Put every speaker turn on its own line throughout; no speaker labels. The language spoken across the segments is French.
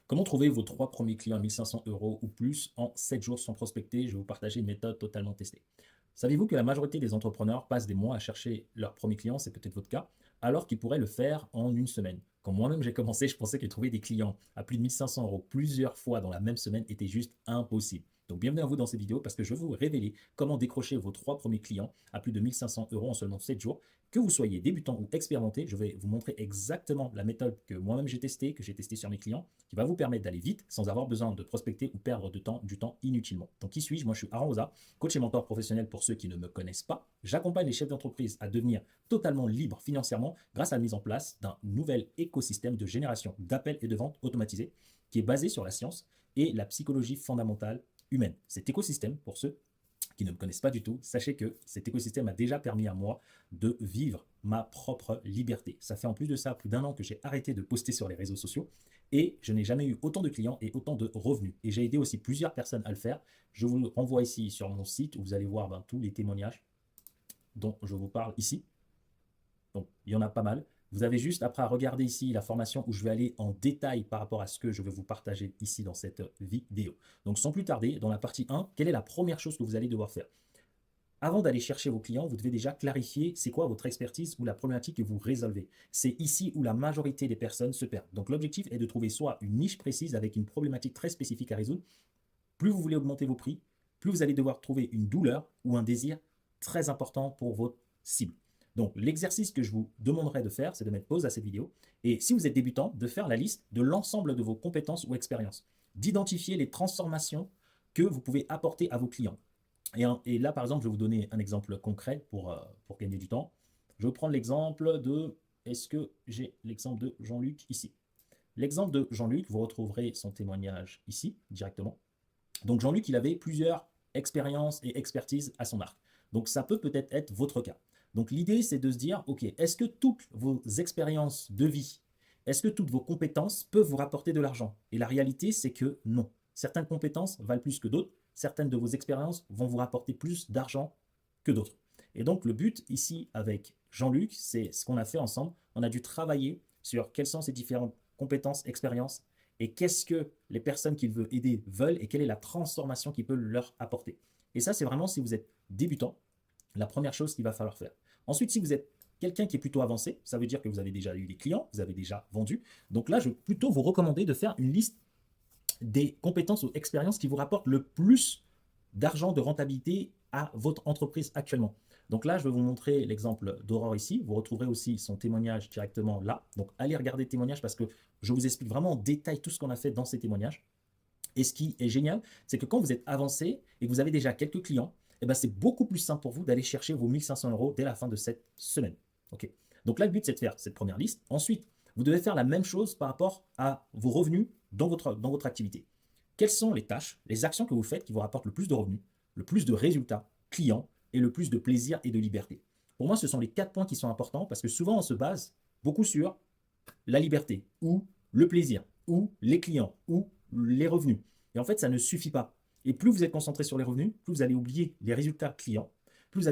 Comment trouver vos 3 premiers clients à 1500 € ou plus en 7 jours sans prospecter? Je vais vous partager une méthode totalement testée. Savez-vous que la majorité des entrepreneurs passent des mois à chercher leurs premiers clients, c'est peut-être votre cas, alors qu'ils pourraient le faire en une semaine? Quand moi-même j'ai commencé, je pensais que trouver des clients à plus de 1500 € plusieurs fois dans la même semaine était juste impossible. Donc bienvenue à vous dans cette vidéo parce que je vais vous révéler comment décrocher vos 3 premiers clients à plus de 1500 € en seulement 7 jours. Que vous soyez débutant ou expérimenté, je vais vous montrer exactement la méthode que moi-même j'ai testée, que j'ai testée sur mes clients, qui va vous permettre d'aller vite sans avoir besoin de prospecter ou perdre du temps inutilement. Donc qui suis-je? Moi je suis Aaron Oza, coach et mentor professionnel pour ceux qui ne me connaissent pas. J'accompagne les chefs d'entreprise à devenir totalement libres financièrement grâce à la mise en place d'un nouvel écosystème de génération d'appels et de ventes automatisés qui est basé sur la science et la psychologie fondamentale humaine. Cet écosystème, pour ceux qui ne me connaissent pas du tout, sachez que cet écosystème a déjà permis à moi de vivre ma propre liberté. Ça fait en plus de ça plus d'1 an que j'ai arrêté de poster sur les réseaux sociaux et je n'ai jamais eu autant de clients et autant de revenus. Et j'ai aidé aussi plusieurs personnes à le faire. Je vous renvoie ici sur mon site où vous allez voir tous les témoignages dont je vous parle ici. Donc, il y en a pas mal. Vous avez juste après à regarder ici la formation où je vais aller en détail par rapport à ce que je vais vous partager ici dans cette vidéo. Donc, sans plus tarder, dans la partie 1, quelle est la première chose que vous allez devoir faire? Avant d'aller chercher vos clients, vous devez déjà clarifier c'est quoi votre expertise ou la problématique que vous résolvez. C'est ici où la majorité des personnes se perdent. Donc, l'objectif est de trouver soit une niche précise avec une problématique très spécifique à résoudre. Plus vous voulez augmenter vos prix, plus vous allez devoir trouver une douleur ou un désir très important pour votre cible. Donc, l'exercice que je vous demanderai de faire, c'est de mettre pause à cette vidéo. Et si vous êtes débutant, de faire la liste de l'ensemble de vos compétences ou expériences. D'identifier les transformations que vous pouvez apporter à vos clients. Et là, par exemple, je vais vous donner un exemple concret pour gagner du temps. Je vais prendre l'exemple de, est-ce que j'ai l'exemple de Jean-Luc ici? L'exemple de Jean-Luc, vous retrouverez son témoignage ici, directement. Donc Jean-Luc, il avait plusieurs expériences et expertises à son arc. Donc ça peut peut-être être votre cas. Donc l'idée, c'est de se dire, OK, est-ce que toutes vos expériences de vie, est-ce que toutes vos compétences peuvent vous rapporter de l'argent? Et la réalité, c'est que non. Certaines compétences valent plus que d'autres. Certaines de vos expériences vont vous rapporter plus d'argent que d'autres. Et donc le but ici avec Jean-Luc, c'est ce qu'on a fait ensemble. On a dû travailler sur quelles sont ces différentes compétences, expériences et qu'est-ce que les personnes qu'il veut aider veulent et quelle est la transformation qu'il peut leur apporter. Et ça, c'est vraiment si vous êtes débutant, la première chose qu'il va falloir faire. Ensuite, si vous êtes quelqu'un qui est plutôt avancé, ça veut dire que vous avez déjà eu des clients, vous avez déjà vendu. Donc là, je vais plutôt vous recommander de faire une liste des compétences ou expériences qui vous rapportent le plus d'argent, de rentabilité à votre entreprise actuellement. Donc là, je vais vous montrer l'exemple d'Aurore ici. Vous retrouverez aussi son témoignage directement là. Donc allez regarder le témoignage parce que je vous explique vraiment en détail tout ce qu'on a fait dans ces témoignages. Et ce qui est génial, c'est que quand vous êtes avancé et que vous avez déjà quelques clients, eh ben c'est beaucoup plus simple pour vous d'aller chercher vos 1500 € dès la fin de cette semaine. Ok. Donc là, le but, c'est de faire cette première liste. Ensuite, vous devez faire la même chose par rapport à vos revenus dans votre activité. Quelles sont les tâches, les actions que vous faites qui vous rapportent le plus de revenus, le plus de résultats clients et le plus de plaisir et de liberté? Pour moi, ce sont les 4 points qui sont importants parce que souvent, on se base beaucoup sur la liberté ou le plaisir ou les clients ou les revenus. Et en fait, ça ne suffit pas. Et plus vous êtes concentré sur les revenus, plus vous allez oublier les résultats clients, plus vous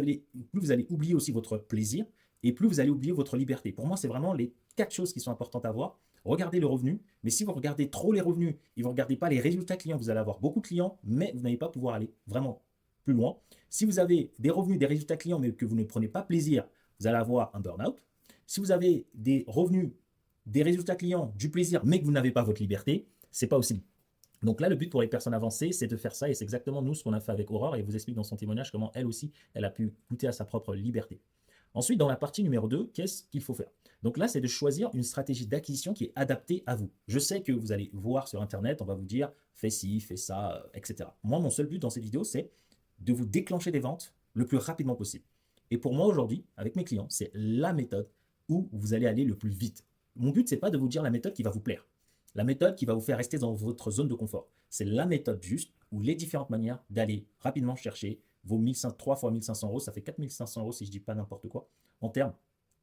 allez oublier aussi votre plaisir et plus vous allez oublier votre liberté. Pour moi, c'est vraiment les 4 choses qui sont importantes à voir. Regardez le revenu, mais si vous regardez trop les revenus et vous ne regardez pas les résultats clients, vous allez avoir beaucoup de clients, mais vous n'allez pas pouvoir aller vraiment plus loin. Si vous avez des revenus, des résultats clients, mais que vous ne prenez pas plaisir, vous allez avoir un burn-out. Si vous avez des revenus, des résultats clients, du plaisir, mais que vous n'avez pas votre liberté, c'est pas aussi. Donc là, le but pour les personnes avancées, c'est de faire ça et c'est exactement nous ce qu'on a fait avec Aurore et elle vous explique dans son témoignage comment elle aussi, elle a pu goûter à sa propre liberté. Ensuite, dans la partie numéro 2, qu'est-ce qu'il faut faire? Donc là, c'est de choisir une stratégie d'acquisition qui est adaptée à vous. Je sais que vous allez voir sur Internet, on va vous dire fais ci, fais ça, etc. Moi, mon seul but dans cette vidéo, c'est de vous déclencher des ventes le plus rapidement possible. Et pour moi, aujourd'hui, avec mes clients, c'est la méthode où vous allez aller le plus vite. Mon but, c'est pas de vous dire la méthode qui va vous plaire, la méthode qui va vous faire rester dans votre zone de confort. C'est la méthode juste ou les différentes manières d'aller rapidement chercher vos 3 fois 1500 €, ça fait 4500 € si je ne dis pas n'importe quoi, en termes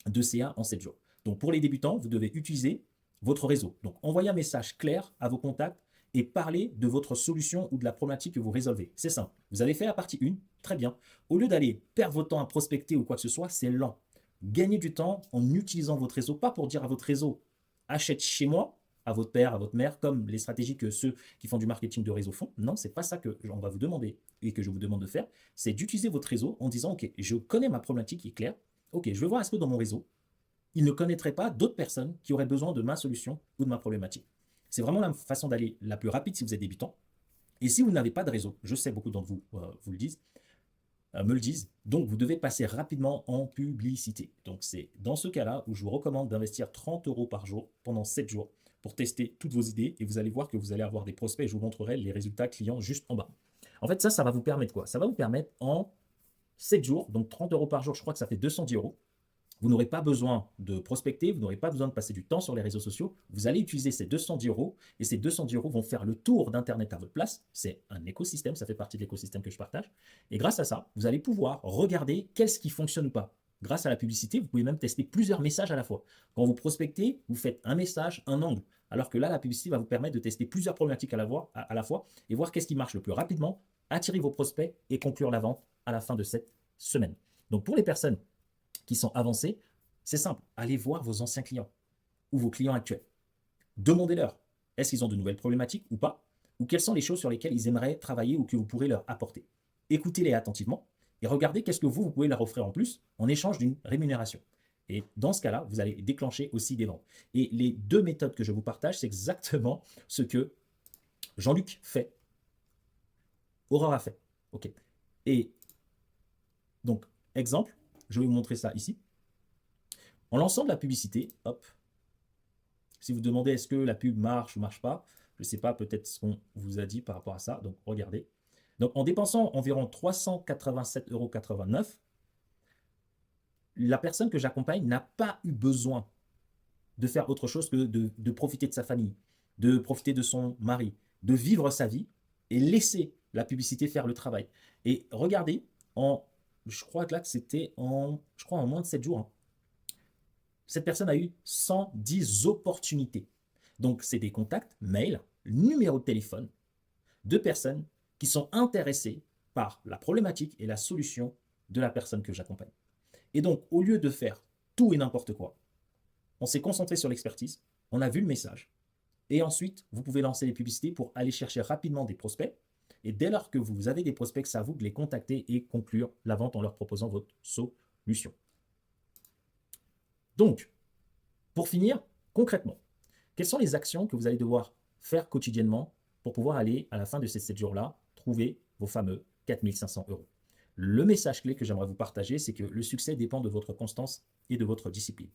de CA en 7 jours. Donc pour les débutants, vous devez utiliser votre réseau. Donc envoyez un message clair à vos contacts et parlez de votre solution ou de la problématique que vous résolvez. C'est simple. Vous avez fait la partie 1, très bien. Au lieu d'aller perdre votre temps à prospecter ou quoi que ce soit, c'est lent. Gagnez du temps en utilisant votre réseau, pas pour dire à votre réseau achète chez moi, à votre père, à votre mère, comme les stratégies que ceux qui font du marketing de réseau font. Non, c'est pas ça que on va vous demander et que je vous demande de faire. C'est d'utiliser votre réseau en disant, OK, je connais ma problématique qui est claire. OK, je vais voir est-ce que dans mon réseau, il ne connaîtrait pas d'autres personnes qui auraient besoin de ma solution ou de ma problématique. C'est vraiment la façon d'aller la plus rapide si vous êtes débutant. Et si vous n'avez pas de réseau, je sais beaucoup d'entre vous vous le disent, me le disent, donc vous devez passer rapidement en publicité. Donc c'est dans ce cas-là où je vous recommande d'investir 30 € par jour pendant 7 jours pour tester toutes vos idées et vous allez voir que vous allez avoir des prospects et je vous montrerai les résultats clients juste en bas. En fait, ça va vous permettre quoi? Ça va vous permettre en 7 jours, donc 30 € par jour, je crois que ça fait 210 €. Vous n'aurez pas besoin de prospecter, vous n'aurez pas besoin de passer du temps sur les réseaux sociaux. Vous allez utiliser ces 210 € et ces 210 € vont faire le tour d'Internet à votre place. C'est un écosystème, ça fait partie de l'écosystème que je partage. Et grâce à ça, vous allez pouvoir regarder qu'est-ce qui fonctionne ou pas. Grâce à la publicité, vous pouvez même tester plusieurs messages à la fois. Quand vous prospectez, vous faites un message, un angle. Alors que là, la publicité va vous permettre de tester plusieurs problématiques à la fois et voir qu'est-ce qui marche le plus rapidement, attirer vos prospects et conclure la vente à la fin de cette semaine. Donc pour les personnes qui sont avancés, c'est simple, allez voir vos anciens clients ou vos clients actuels. Demandez-leur, est-ce qu'ils ont de nouvelles problématiques ou pas, ou quelles sont les choses sur lesquelles ils aimeraient travailler ou que vous pourrez leur apporter. Écoutez-les attentivement et regardez qu'est-ce que vous pouvez leur offrir en plus en échange d'une rémunération. Et dans ce cas-là, vous allez déclencher aussi des ventes. Et les deux méthodes que je vous partage, c'est exactement ce que Jean-Luc fait, Aurore a fait. OK. Et donc, exemple, je vais vous montrer ça ici. En lançant de la publicité, hop, si vous demandez est-ce que la pub marche ou marche pas, je ne sais pas peut-être ce qu'on vous a dit par rapport à ça, donc regardez. Donc en dépensant environ 387,89 €, la personne que j'accompagne n'a pas eu besoin de faire autre chose que de profiter de sa famille, de profiter de son mari, de vivre sa vie et laisser la publicité faire le travail. Et regardez, je crois que là c'était en moins de 7 jours, hein, cette personne a eu 110 opportunités. Donc, c'est des contacts, mail, numéro de téléphone de personnes qui sont intéressées par la problématique et la solution de la personne que j'accompagne. Et donc, au lieu de faire tout et n'importe quoi, on s'est concentré sur l'expertise, on a vu le message, et ensuite, vous pouvez lancer les publicités pour aller chercher rapidement des prospects. Et dès lors que vous avez des prospects, c'est à vous de les contacter et conclure la vente en leur proposant votre solution. Donc, pour finir, concrètement, quelles sont les actions que vous allez devoir faire quotidiennement pour pouvoir aller, à la fin de ces 7 jours-là, trouver vos fameux 4 500 €? Le message clé que j'aimerais vous partager, c'est que le succès dépend de votre constance et de votre discipline.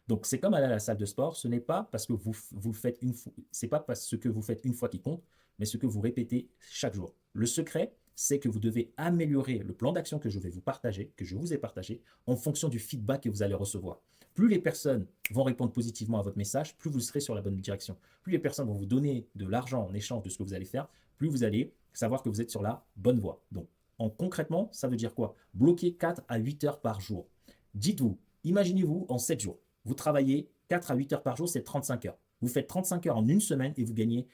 Donc, c'est comme aller à la salle de sport, ce n'est pas parce que vous faites une fois, c'est pas parce que vous faites une fois qui compte, mais ce que vous répétez chaque jour. Le secret, c'est que vous devez améliorer le plan d'action que je vais vous partager, que je vous ai partagé, en fonction du feedback que vous allez recevoir. Plus les personnes vont répondre positivement à votre message, plus vous serez sur la bonne direction. Plus les personnes vont vous donner de l'argent en échange de ce que vous allez faire, plus vous allez savoir que vous êtes sur la bonne voie. Donc, concrètement, ça veut dire quoi? Bloquer 4 à 8 heures par jour. Dites-vous, imaginez-vous en 7 jours. Vous travaillez 4 à 8 heures par jour, c'est 35 heures. Vous faites 35 heures en une semaine et vous gagnez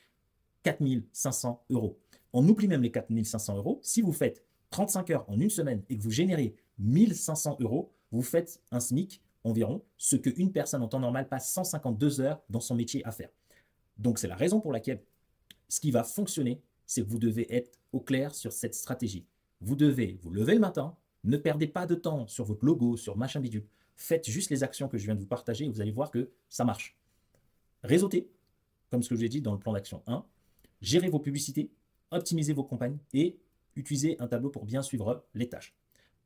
4 500 €. On oublie même les 4 500 €. Si vous faites 35 heures en une semaine et que vous générez 1 500 €, vous faites un SMIC environ, ce qu'une personne en temps normal passe 152 heures dans son métier à faire. Donc, c'est la raison pour laquelle ce qui va fonctionner, c'est que vous devez être au clair sur cette stratégie. Vous devez vous lever le matin, ne perdez pas de temps sur votre logo, sur machin bidule. Faites juste les actions que je viens de vous partager et vous allez voir que ça marche. Réseautez, comme ce que je vous ai dit dans le plan d'action 1. Gérez vos publicités, optimisez vos campagnes et utilisez un tableau pour bien suivre les tâches.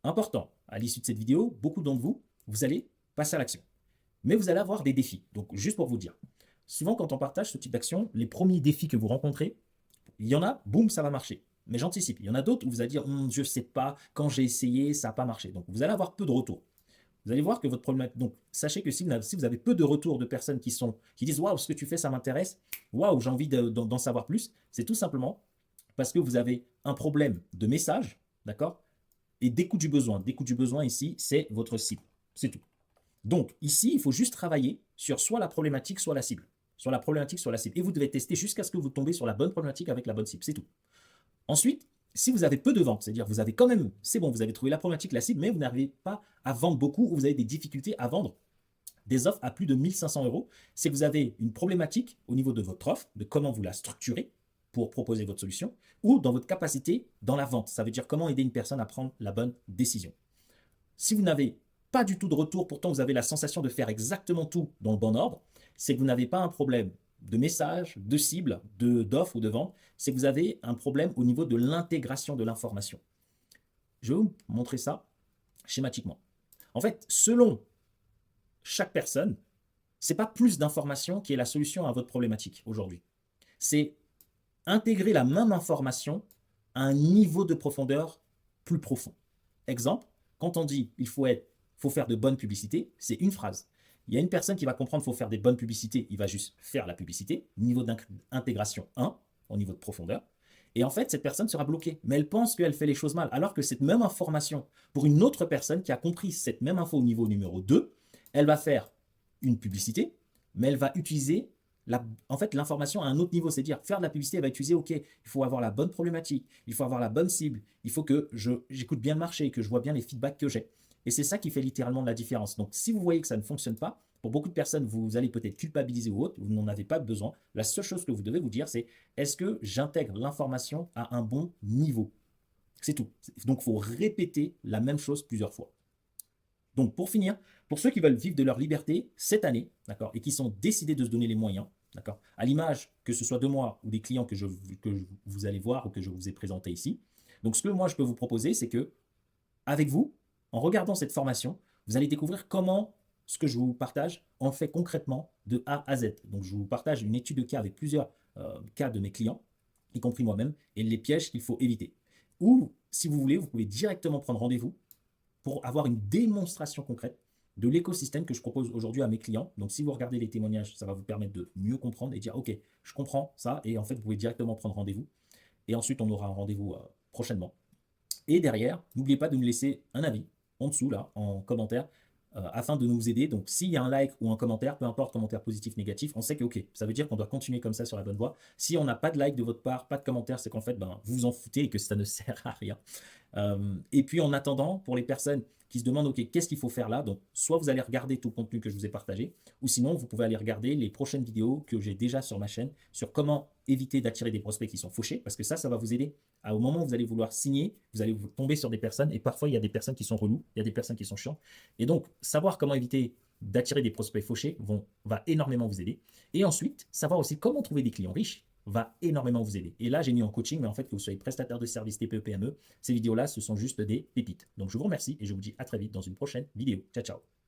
Important, à l'issue de cette vidéo, beaucoup d'entre vous, vous allez passer à l'action. Mais vous allez avoir des défis. Donc, juste pour vous dire, souvent quand on partage ce type d'action, les premiers défis que vous rencontrez, il y en a, boum, ça va marcher. Mais j'anticipe. Il y en a d'autres où vous allez dire, je ne sais pas, quand j'ai essayé, ça n'a pas marché. Donc, vous allez avoir peu de retours. Vous allez voir que votre problématique. Donc, sachez que si vous avez peu de retours de personnes qui disent waouh, ce que tu fais, ça m'intéresse, waouh, j'ai envie d'en savoir plus, c'est tout simplement parce que vous avez un problème de message, d'accord, et d'écoute du besoin. D'écoute du besoin ici, c'est votre cible. C'est tout. Donc, ici, il faut juste travailler sur soit la problématique, soit la cible. Sur la problématique, soit la cible. Et vous devez tester jusqu'à ce que vous tombez sur la bonne problématique avec la bonne cible. C'est tout. Ensuite, si vous avez peu de ventes, c'est-à-dire vous avez quand même, c'est bon, vous avez trouvé la problématique, la cible, mais vous n'arrivez pas à vendre beaucoup ou vous avez des difficultés à vendre des offres à plus de 1500 euros, c'est que vous avez une problématique au niveau de votre offre, de comment vous la structurez pour proposer votre solution, ou dans votre capacité dans la vente. Ça veut dire comment aider une personne à prendre la bonne décision. Si vous n'avez pas du tout de retour, pourtant vous avez la sensation de faire exactement tout dans le bon ordre, c'est que vous n'avez pas un problème de message, de cible, d'offre ou de vente, c'est que vous avez un problème au niveau de l'intégration de l'information. Je vais vous montrer ça schématiquement. En fait, selon chaque personne, ce n'est pas plus d'informations qui est la solution à votre problématique aujourd'hui. C'est intégrer la même information à un niveau de profondeur plus profond. Exemple, quand on dit il faut faire de bonnes publicités, c'est une phrase. Il y a une personne qui va comprendre qu'il faut faire des bonnes publicités, il va juste faire la publicité, niveau d'intégration 1, au niveau de profondeur. Et en fait, cette personne sera bloquée. Mais elle pense qu'elle fait les choses mal. Alors que cette même information, pour une autre personne qui a compris cette même info au niveau numéro 2, elle va faire une publicité, mais elle va utiliser en fait, l'information à un autre niveau. C'est-à-dire, faire de la publicité, elle va utiliser, OK, il faut avoir la bonne problématique, il faut avoir la bonne cible, il faut que j'écoute bien le marché, que je vois bien les feedbacks que j'ai. Et c'est ça qui fait littéralement de la différence. Donc, si vous voyez que ça ne fonctionne pas, pour beaucoup de personnes, vous allez peut-être culpabiliser ou autre, vous n'en avez pas besoin. La seule chose que vous devez vous dire, c'est est-ce que j'intègre l'information à un bon niveau? C'est tout. Donc, il faut répéter la même chose plusieurs fois. Donc, pour finir, pour ceux qui veulent vivre de leur liberté cette année, d'accord, et qui sont décidés de se donner les moyens, d'accord, à l'image que ce soit de moi ou des clients que vous allez voir ou que je vous ai présenté ici. Donc, ce que moi, je peux vous proposer, c'est que, avec vous, en regardant cette formation, vous allez découvrir comment ce que je vous partage, on le fait concrètement de A à Z. Donc, je vous partage une étude de cas avec plusieurs cas de mes clients, y compris moi-même, et les pièges qu'il faut éviter. Ou, si vous voulez, vous pouvez directement prendre rendez-vous pour avoir une démonstration concrète de l'écosystème que je propose aujourd'hui à mes clients. Donc, si vous regardez les témoignages, ça va vous permettre de mieux comprendre et dire, OK, je comprends ça. Et en fait, vous pouvez directement prendre rendez-vous. Et ensuite, on aura un rendez-vous prochainement. Et derrière, n'oubliez pas de nous laisser un avis en dessous, là, en commentaire, afin de nous aider. Donc, s'il y a un like ou un commentaire, peu importe, commentaire positif, négatif, on sait que, OK, ça veut dire qu'on doit continuer comme ça sur la bonne voie. Si on n'a pas de like de votre part, pas de commentaire, c'est qu'en fait, vous vous en foutez et que ça ne sert à rien. Et puis, en attendant, pour les personnes qui se demandent, OK, qu'est-ce qu'il faut faire là? Donc, soit vous allez regarder tout le contenu que je vous ai partagé, ou sinon, vous pouvez aller regarder les prochaines vidéos que j'ai déjà sur ma chaîne sur comment éviter d'attirer des prospects qui sont fauchés, parce que ça va vous aider. Au moment où vous allez vouloir signer, vous allez tomber sur des personnes, et parfois, il y a des personnes qui sont reloues, il y a des personnes qui sont chiantes. Et donc, savoir comment éviter d'attirer des prospects fauchés va énormément vous aider. Et ensuite, savoir aussi comment trouver des clients riches va énormément vous aider. Et là, j'ai mis en coaching, mais en fait, que vous soyez prestataire de services TPE, PME, ces vidéos-là, ce sont juste des pépites. Donc, je vous remercie et je vous dis à très vite dans une prochaine vidéo. Ciao, ciao.